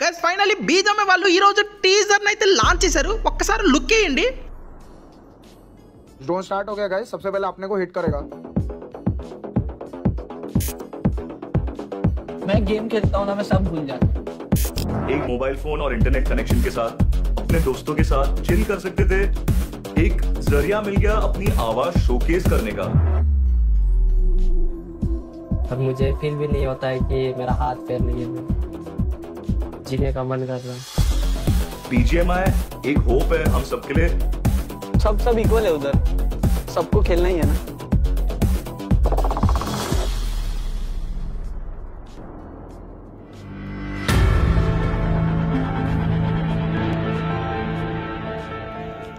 Guys finally బీజమే వాళ్ళు ఈ రోజు టీజర్ అయితే లాంచ్ చేశారు. ఒక్కసారి లుక్ చేయండి. ड्रोन स्टार्ट हो गया गाइस, सबसे पहले अपने को हिट करेगा. मैं गेम खेलता हूँ ना, मैं सब भूल जाता हूँ. एक मोबाइल फोन और इंटरनेट कनेक्शन के साथ अपने दोस्तों के साथ चिल कर सकते थे. एक जरिया मिल गया अपनी आवाज शोकेस करने का. अब मुझे फील भी नहीं होता है कि मेरा हाथ पैर नहीं है, जीने का मन कर रहा है. BGMI एक होप है हम सबके लिए. सब इक्वल है उधर, सबको खेलना ही है ना.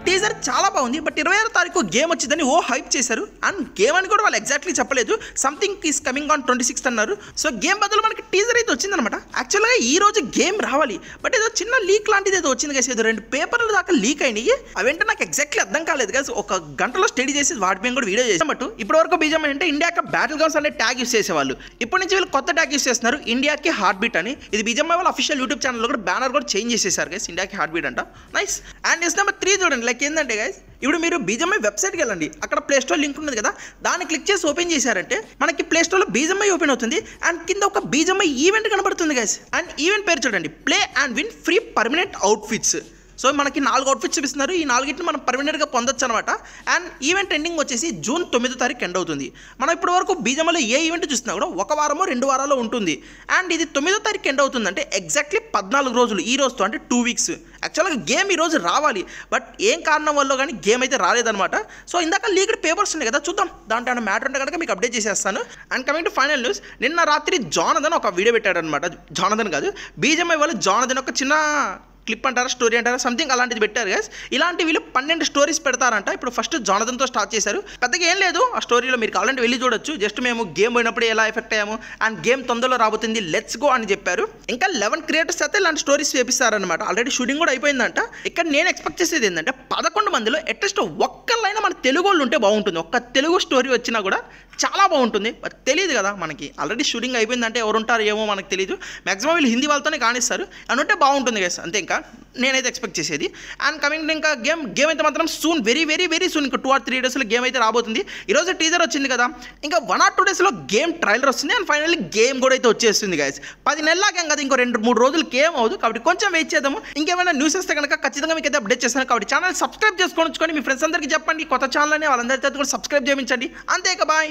టీజర్ చాలా బాగుంది. బట్ 26వ తారీఖు గేమ్ వచ్చిందని హైప్ చేశారు. అండ్ గేమ్ అని కూడా వాళ్ళు ఎగ్జాక్ట్లీ చెప్పలేదు. Something is coming on 26th అన్నారు. సో గేమ్ బదులు మనకి టీజర్ అయితే వచ్చిందనమాట. యాక్చువల్గా ఈ రోజు గేమ్ రావాలి, బట్ ఏదో చిన్న లీక్ లాంటిది ఏదో వచ్చింది కదా. ఏదో 2 పేపర్లు దాకా లీక్ అయినాయి. అవేంటో నాకు ఎగ్జాక్ట్లీ అర్థం కాలేదు కదా. ఒక గంటలో స్టడీ చేసి వాటి మీద కూడా వీడియో చేసాం. బట్ ఇప్పటి వరకు బీజం అంటే ఇండియాకి బ్యాటిల్ గ్రౌండ్స్ అనే ట్యాగ్ యూస్ చేసేవాళ్ళు. ఇప్పటి నుంచి వీళ్ళు కొత్త ట్యాగ్ యూస్ చేస్తున్నారు, ఇండియాకి హార్ట్ బీట్ అని. ఇది బీజం వాళ్ళ అఫీషియల్ యూట్యూబ్ ఛానల్లో కూడా బ్యానర్ కూడా చేంజ్ చేసేసారు గైస్, ఇండియాకి హార్ట్ బీట్ అంట. నైస్. అండ్ నెక్స్ట్ నెంబర్ 3 చూడండి. లైక్ ఏంటంటే గైస్, ఇప్పుడు మీరు బీజంఐ వెబ్సైట్కి వెళ్ళండి. అక్కడ ప్లే స్టోర్ లింక్ ఉన్నది కదా, దాన్ని క్లిక్ చేసి ఓపెన్ చేశారంటే మనకి ప్లే స్టోర్లో బీజంఐ ఓపెన్ అవుతుంది. అండ్ కింద ఒక బీజంఐ ఈవెంట్ కనబడుతుంది గైస్. అండ్ ఈవెంట్ పేరు చూడండి, play and win free permanent outfits. So మనకి 4 అవుట్ఫిట్స్ చూపిస్తున్నారు. ఈ 4టిని మనం పర్మనెంట్గా పొందొచ్చు అనమాట. అండ్ ఈవెంట్ ఎండింగ్ వచ్చేసి జూన్ 9వ తారీఖు ఎండ్ అవుతుంది. మనం ఇప్పటి వరకు బీజంఐలో ఏ ఈవెంట్ చూసినా కూడా 1 వారమో 2 వారాల్లో ఉంటుంది. అండ్ ఇది 9వ తారీఖు ఎండ్ అవుతుంది అంటే ఎగ్జాక్ట్లీ 14 రోజులు ఈ రోజుతో, అంటే 2 వీక్స్. యాక్చువల్గా గేమ్ ఈరోజు రావాలి, బట్ ఏం కారణం వల్ల కానీ గేమ్ అయితే రాలేదన్నమాట. సో ఇందాక లీక్డ్ పేపర్స్ ఉన్నాయి కదా, చూద్దాం దాంట్లో ఏమైనా మ్యాటర్ ఉంటే కనుక మీకు అప్డేట్ చేసేస్తాను. And coming to final news, నిన్న రాత్రి జానథన్ ఒక వీడియో పెట్టాడు అనమాట. జానథన్ కాదు, బీజంఐ వాళ్ళు జానథన్ ఒక చిన్న క్లిప్ అంటారా, స్టోరీ అంటారా, సంథింగ్ అలాంటిది పెట్టారు గైస్. ఇలాంటి వీళ్ళు 12 స్టోరీస్ పెడతారంట. ఇప్పుడు ఫస్ట్ జానథన్తో స్టార్ట్ చేశారు. పెద్దగా ఏం లేదు ఆ స్టోరీలో, మీరు కావాలంటే వెళ్ళి చూడొచ్చు. జస్ట్ మేము గేమ్ పోయినప్పుడు ఎలా ఎఫెక్ట్ అయ్యాము అండ్ గేమ్ తొందరలో రాబోతుంది, లెట్స్ గో అని చెప్పారు. ఇంకా 11 క్రియేటర్స్ అయితే ఇలాంటి స్టోరీస్ చేపిస్తారనమాట. ఆల్రెడీ షూటింగ్ కూడా అయిపోయిందంట. ఇక్కడ నేను ఎక్స్పెక్ట్ చేసేది ఏంటంటే 11 మందిలో అట్లీస్ట్ ఒక్కళ్ళైనా మన తెలుగు వాళ్ళు ఉంటే బాగుంటుంది. ఒక్క తెలుగు స్టోరీ వచ్చినా కూడా చాలా బాగుంటుంది. బట్ తెలియదు కదా మనకి, ఆల్రెడీ షూటింగ్ అయిపోయిందంటే ఎవరు ఉంటారు ఏమో మనకు తెలియదు. మాక్సిమం వీళ్ళు హిందీ వాళ్ళతోనే కానిస్తారు అని ఉంటే బాగుంటుంది గైస్, అంతే. ఇంకా నేనైతే ఎక్స్పెక్ట్ చేసేది. అండ్ కమింగ్ ఇంకా గేమ్ అయితే మాత్రం soon, very very very soon, ఇంకా 2 or 3 డేస్లో గేమ్ అయితే రాబోతుంది. ఈరోజు టీజర్ వచ్చింది కదా, ఇంకా 1 or 2 డేస్లో గేమ్ ట్రైలర్ వస్తుంది. అండ్ ఫైనల్లీ గేమ్ కూడా అయితే వచ్చేస్తుంది గైస్. 10 నెలలాగేం కదా, ఇంకో 2-3 రోజులు గేమ్ అవుతుంది. కాబట్టి కొంచెం వెయిట్ చేద్దాము. ఇంకేమైనా న్యూస్ వస్తే కనుక ఖచ్చితంగా మీకు అయితే అప్డేట్ చేస్తాను. కాబట్టి ఛానల్ సబ్స్క్రైబ్ చేసుకొని మీ ఫ్రెండ్స్ అందరికీ చెప్పండి. కొత్త ఛానల్ అని వాళ్ళందరితో కూడా సబ్స్క్రైబ్ చేయించండి. అంతే, ఇక బాయ్.